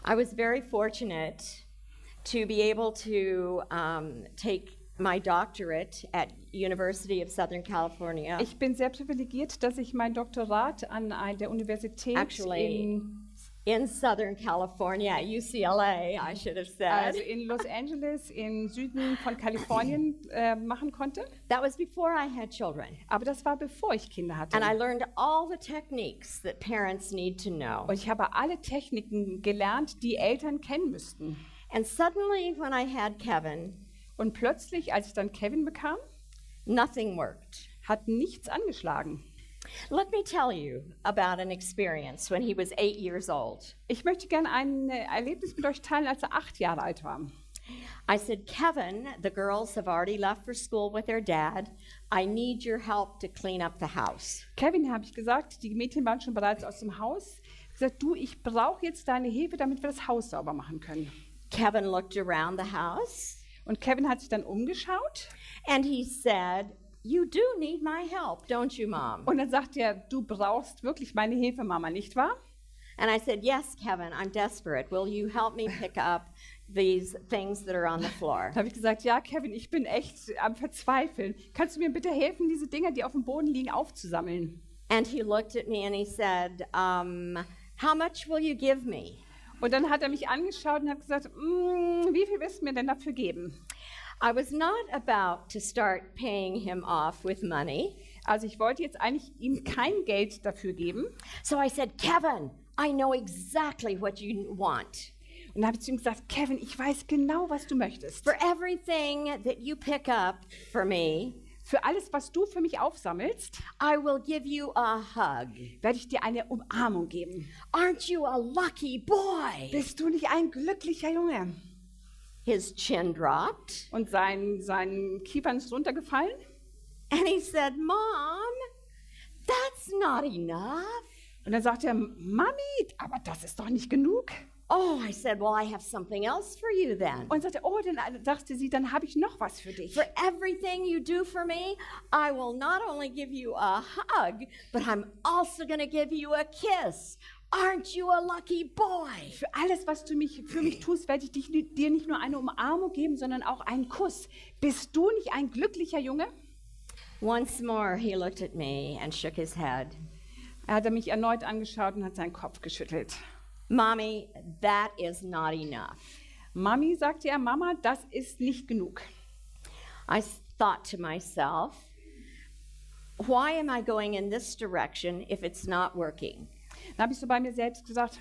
I was very fortunate to be able to take my doctorate at University of Southern California. Ich bin sehr privilegiert, dass ich mein Doktorat an der Universität in Southern California, UCLA, I should have said. Also in Los Angeles, im Süden von Kalifornien machen konnte. That was before I had children. Aber das war bevor ich Kinder hatte. And I learned all the techniques that parents need to know. Und ich habe alle Techniken gelernt, die Eltern kennen müssten. And suddenly when I had Kevin, und plötzlich, als ich dann Kevin bekam, nothing worked. Hat nichts angeschlagen. Let me tell you about an experience when he was 8 years old. Ich möchte gerne ein Erlebnis mit euch teilen, als er 8 Jahre alt war. I said, Kevin, the girls have already left for school with their dad. I need your help to clean up the house. Kevin, habe ich gesagt, die Mädchen waren schon bereits aus dem Haus. Ich habe gesagt, du, ich brauche jetzt deine Hilfe, damit wir das Haus sauber machen können. Kevin looked around the house. Und Kevin hat sich dann umgeschaut. And he said, you do need my help, don't you, Mom? Und dann sagt er, du brauchst wirklich meine Hilfe, Mama, nicht wahr? And I said, yes, Kevin, I'm desperate. Will you help me pick up these things that are on the floor? Da habe ich gesagt, ja, Kevin, ich bin echt am Verzweifeln. Kannst du mir bitte helfen, diese Dinger, die auf dem Boden liegen, aufzusammeln? And he looked at me and he said, how much will you give me? Und dann hat er mich angeschaut und hat gesagt, wie viel wirst du mir denn dafür geben? I was not about to start paying him off with money. Also ich wollte jetzt eigentlich ihm kein Geld dafür geben. So I said, Kevin, I know exactly what you want. Und dann habe ich zu ihm gesagt, Kevin, ich weiß genau, was du möchtest. For everything that you pick up for me, für alles, was du für mich aufsammelst, I will give you a hug. Werde ich dir eine Umarmung geben. Aren't you a lucky boy? Bist du nicht ein glücklicher Junge? His chin dropped. Und sein Kiefern ist runtergefallen. And he said, Mom, that's not enough. Und dann sagt er, Mami, aber das ist doch nicht genug. Oh, I said, well, I have something else for you then. Und sagte, oh, dann dachte sie, dann habe ich noch was für dich. For everything you do for me, I will not only give you a hug, but I'm also going to give you a kiss. Aren't you a lucky boy? Für alles, was du für mich tust, werde ich dir nicht nur eine Umarmung geben, sondern auch einen Kuss. Bist du nicht ein glücklicher Junge? Once more he looked at me and shook his head. Er hat mich erneut angeschaut und hat seinen Kopf geschüttelt. Mommy, that is not enough. Mami, sagte er, Mama, das ist nicht genug. I thought to myself, why am I going in this direction if it's not working? Dann habe ich so bei mir selbst gesagt,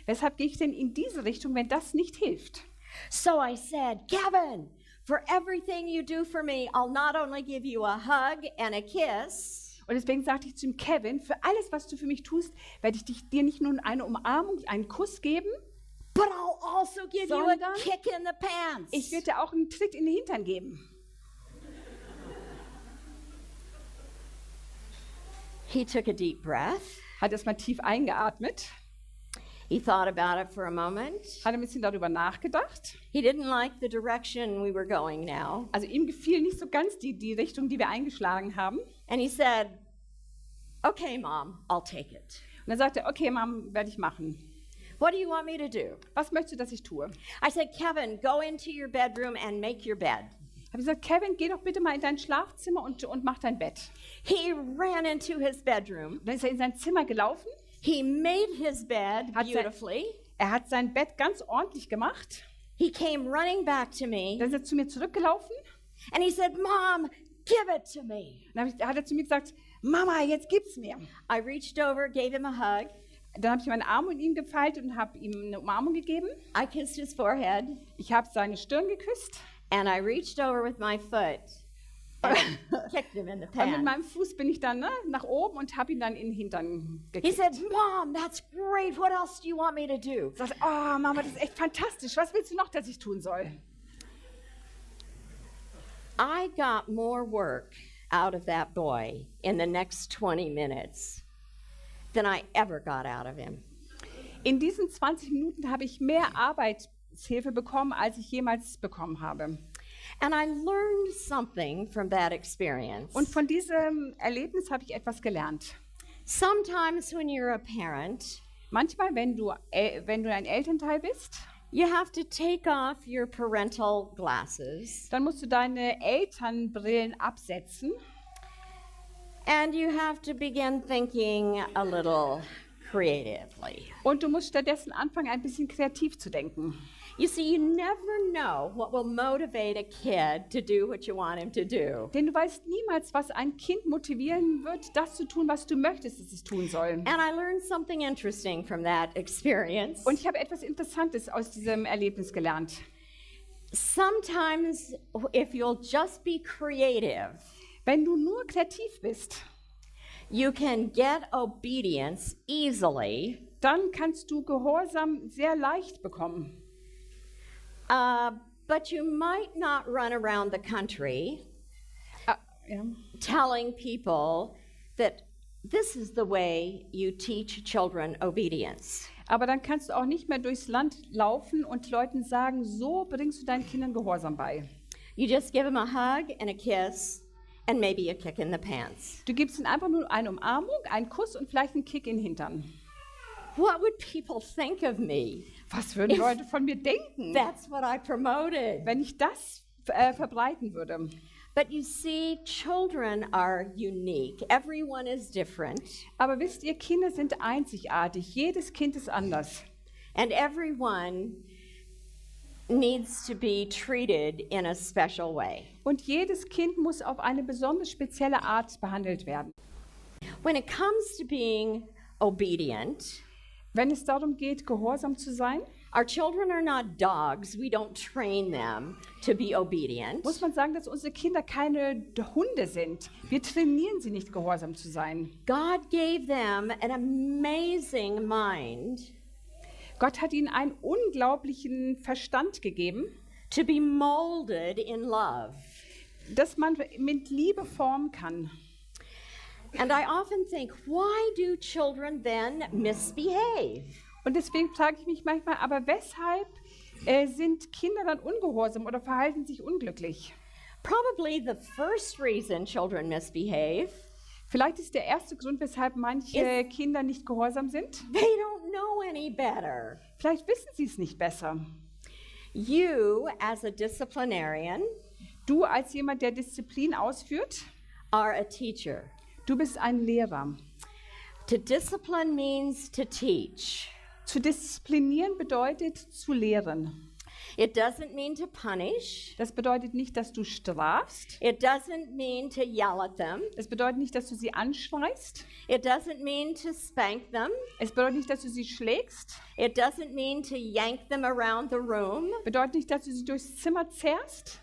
weshalb gehe ich denn in diese Richtung, wenn das nicht hilft? So I said, Kevin, for everything you do for me, I'll not only give you a hug and a kiss. Und deswegen sagte ich zu ihm, Kevin, für alles, was du für mich tust, werde ich dir nicht nur eine Umarmung, einen Kuss geben, but I'll also give you a kick in the pants. Ich werde dir auch einen Tritt in den Hintern geben. He took a deep breath. Hat erstmal tief eingeatmet. He thought about it for a moment. Hat ein bisschen darüber nachgedacht. He didn't like the direction we were going now. Also ihm gefiel nicht so ganz die Richtung, die wir eingeschlagen haben. And he said, okay, Mom, I'll take it. Und dann sagte er, okay, Mom, werde ich machen. What do you want me to do? Was möchtest du, dass ich tue? I said, Kevin, go into your bedroom and make your bed. Ich habe gesagt, Kevin, geh doch bitte mal in dein Schlafzimmer und mach dein Bett. He ran into his bedroom. Und dann ist er in sein Zimmer gelaufen. He made his bed beautifully. Er hat sein Bett ganz ordentlich gemacht. He came running back to me. Dann ist er zu mir zurückgelaufen. And he said, Mom, give it to me. Dann hat er zu mir gesagt, Mama, jetzt gib's mir. I reached over, gave him a hug. Dann habe ich meine Arme um ihn gefaltet und habe ihm eine Umarmung gegeben. I kissed his forehead. Ich habe seine Stirn geküsst. And I reached over with my foot and kicked him in the pants. Und mit meinem Fuß bin ich dann nach oben und habe ihn dann in den Hintern gekickt. He said, Mom, that's great. What else do you want me to do? Ich sagte, oh Mama, das ist echt fantastisch. Was willst du noch, dass ich tun soll? I got more work out of that boy in the next 20 minutes than I ever got out of him. In diesen 20 Minuten habe ich mehr Arbeitshilfe bekommen, als ich jemals bekommen habe. And I learned something from that experience. Und von diesem Erlebnis habe ich etwas gelernt. Sometimes when you're a parent, Manchmal, wenn du ein Elternteil bist, you have to take off your parental glasses dann musst du deine Elternbrillen absetzen and you have to begin thinking a little creatively. und du musst stattdessen anfangen, ein bisschen kreativ zu denken. You see, you never know what will motivate a kid to do what you want him to do. Denn du weißt niemals, was ein Kind motivieren wird, das zu tun, was du möchtest, dass es tun soll. And I learned something interesting from that experience. Und ich habe etwas Interessantes aus diesem Erlebnis gelernt. Sometimes, if you'll just be creative, Wenn du nur kreativ bist, you can get obedience easily, dann kannst du Gehorsam sehr leicht bekommen. but you might not run around the country Ja. telling people that this is the way you teach children obedience. Aber dann kannst du auch nicht mehr durchs Land laufen und Leuten sagen, so bringst du deinen Kindern Gehorsam bei. You just give them a hug and a kiss and maybe a kick in the pants. Du gibst ihnen einfach nur eine Umarmung, einen Kuss und vielleicht einen Kick in den Hintern. What would people think of me? Was würden Leute von mir denken, That's what I promoted. wenn ich das verbreiten würde? But you see, children are unique. Everyone is different, Aber wisst ihr, Kinder sind einzigartig. Jedes Kind ist anders. and everyone needs to be treated in a special way. Und jedes Kind muss auf eine besonders spezielle Art behandelt werden. When it comes to being obedient, Wenn es darum geht, gehorsam zu sein, our children are not dogs. We don't train them to be obedient. muss man sagen, dass unsere Kinder keine Hunde sind. Wir trainieren sie nicht, gehorsam zu sein. God gave them an amazing mind Gott hat ihnen einen unglaublichen Verstand gegeben, to be molded in love. dass man mit Liebe formen kann. And I often think, why do children then misbehave? Und deswegen frage ich mich manchmal, aber weshalb sind Kinder dann ungehorsam oder verhalten sich unglücklich? Probably the first reason children misbehave, Vielleicht ist der erste Grund, weshalb manche Kinder nicht gehorsam sind. they don't know any better. Vielleicht wissen sie es nicht besser. You, as a disciplinarian, Du als jemand, der Disziplin ausführt, are a teacher. du bist ein Lehrer. To discipline means to teach. Zu disziplinieren bedeutet zu lehren. It doesn't mean to punish. Das bedeutet nicht, dass du strafst. It doesn't mean to yell at them. Das bedeutet nicht, dass du sie anschreist. It doesn't mean to spank them. Es bedeutet nicht, dass du sie schlägst. It doesn't mean to yank them around the room. Bedeutet nicht, dass du sie durchs Zimmer zerrst.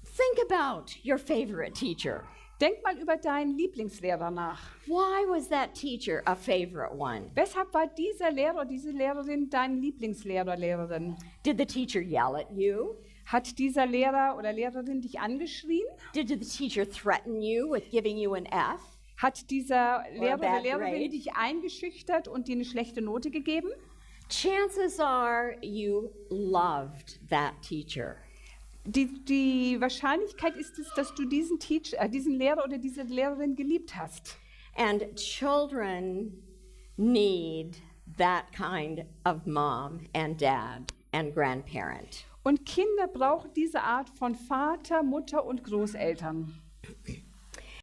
Think about your favorite teacher. Denk mal über deinen Lieblingslehrer nach. Why was that teacher a favorite one? Weshalb war dieser Lehrer, diese Lehrerin dein Lieblingslehrer, Lehrerin? Did the teacher yell at you? Hat dieser Lehrer oder Lehrerin dich angeschrien? Did the teacher threaten you with giving you an F? Hat dieser Lehrer oder bad Lehrerin grade? dich eingeschüchtert und dir eine schlechte Note gegeben? Chances are you loved that teacher. Die Wahrscheinlichkeit ist es, dass du diesen Lehrer oder diese Lehrerin geliebt hast. And children need that kind of mom and dad and grandparent. Und Kinder brauchen diese Art von Vater, Mutter und Großeltern.